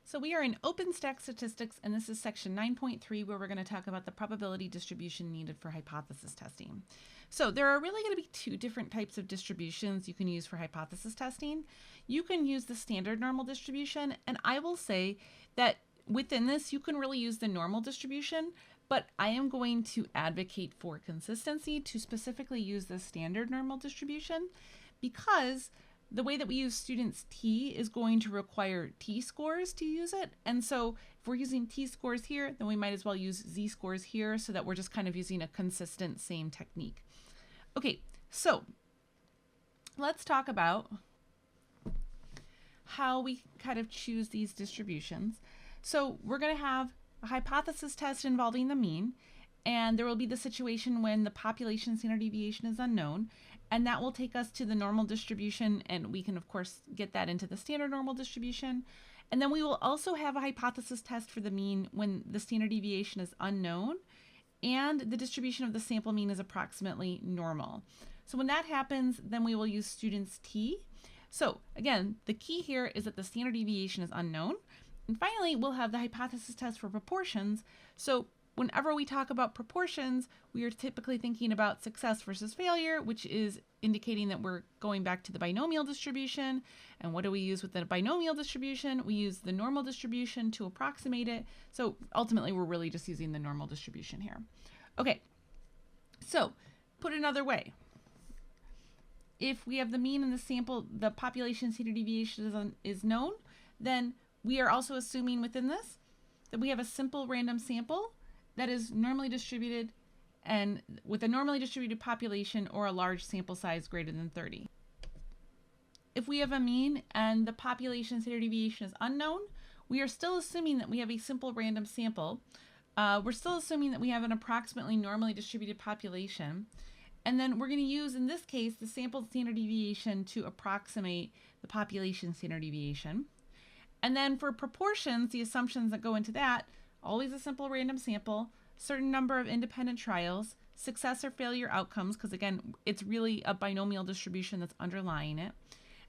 So we are in OpenStax statistics, and this is section 9.3, where we're going to talk about the probability distribution needed for hypothesis testing. So there are really going to be two different types of distributions you can use for hypothesis testing. You can use the standard normal distribution, and I will say that within this, you can really use the normal distribution, but I am going to advocate for consistency to specifically use the standard normal distribution, because the way that we use students T is going to require T-scores to use it. And so if we're using T-scores here, then we might as well use Z-scores here so that we're just kind of using a consistent same technique. Okay, so let's talk about how we kind of choose these distributions. So we're going to have a hypothesis test involving the mean, and there will be the situation when the population standard deviation is unknown, and that will take us to the normal distribution, and we can of course get that into the standard normal distribution. And then we will also have a hypothesis test for the mean when the standard deviation is unknown and the distribution of the sample mean is approximately normal. So when that happens, then we will use students T. So again, the key here is that the standard deviation is unknown. And finally, we'll have the hypothesis test for proportions. So whenever we talk about proportions, we are typically thinking about success versus failure, which is indicating that we're going back to the binomial distribution. And what do we use with the binomial distribution? We use the normal distribution to approximate it. So ultimately, we're really just using the normal distribution here. Okay, so put another way. If we have the mean and the sample, the population standard deviation is known, then we are also assuming within this that we have a simple random sample that is normally distributed and with a normally distributed population or a large sample size greater than 30. If we have a mean and the population standard deviation is unknown, we are still assuming that we have a simple random sample. We're still assuming that we have an approximately normally distributed population. And then we're going to use, in this case, the sample standard deviation to approximate the population standard deviation. And then for proportions, the assumptions that go into that, always a simple random sample, certain number of independent trials, success or failure outcomes, because again, it's really a binomial distribution that's underlying it.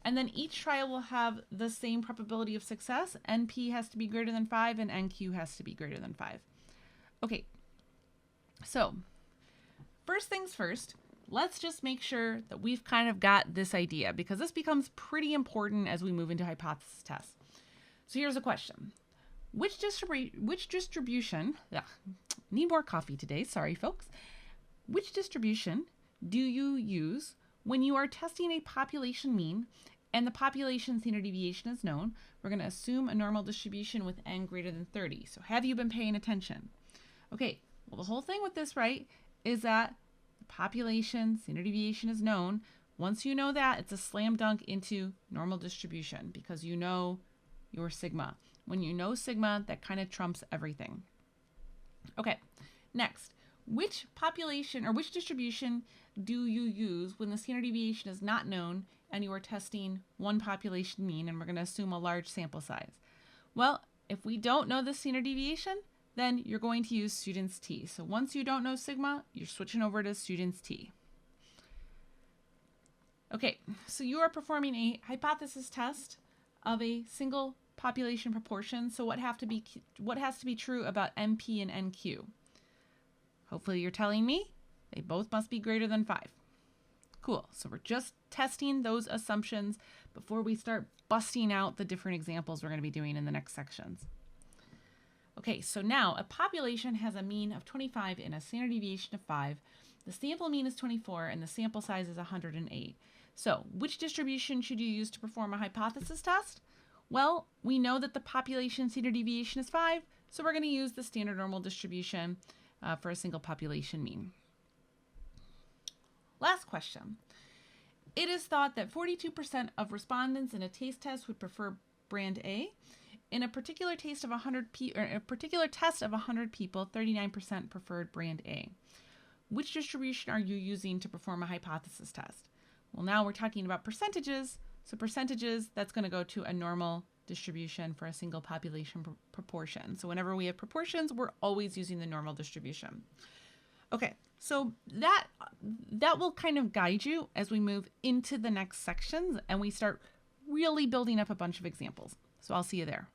And then each trial will have the same probability of success. NP has to be greater than 5 and NQ has to be greater than 5. Okay, so first things first, let's just make sure that we've kind of got this idea, because this becomes pretty important as we move into hypothesis tests. So here's a question. Which distribution, need more coffee today, sorry folks. Which distribution do you use when you are testing a population mean and the population standard deviation is known? We're going to assume a normal distribution with n greater than 30. So have you been paying attention? Okay, well the whole thing with this, right, is that the population standard deviation is known. Once you know that, it's a slam dunk into normal distribution because you know your sigma. When you know sigma, that kind of trumps everything. Okay, next, which population or which distribution do you use when the standard deviation is not known and you are testing one population mean, and we're going to assume a large sample size? Well, if we don't know the standard deviation, then you're going to use students T. So once you don't know sigma, you're switching over to students T. Okay, so you are performing a hypothesis test of a single population proportion. So what has to be true about NP and NQ? Hopefully you're telling me they both must be greater than 5. Cool. So we're just testing those assumptions before we start busting out the different examples we're going to be doing in the next sections. Okay, so now a population has a mean of 25 and a standard deviation of 5. The sample mean is 24 and the sample size is 108. So which distribution should you use to perform a hypothesis test? Well, we know that the population standard deviation is 5, so we're going to use the standard normal distribution for a single population mean. Last question. It is thought that 42% of respondents in a taste test would prefer brand A. In a particular test of 100 people, 39% preferred brand A. Which distribution are you using to perform a hypothesis test? Well, now we're talking about percentages. So percentages, that's going to go to a normal distribution for a single population proportion. So whenever we have proportions, we're always using the normal distribution. Okay, so that will kind of guide you as we move into the next sections and we start really building up a bunch of examples. So I'll see you there.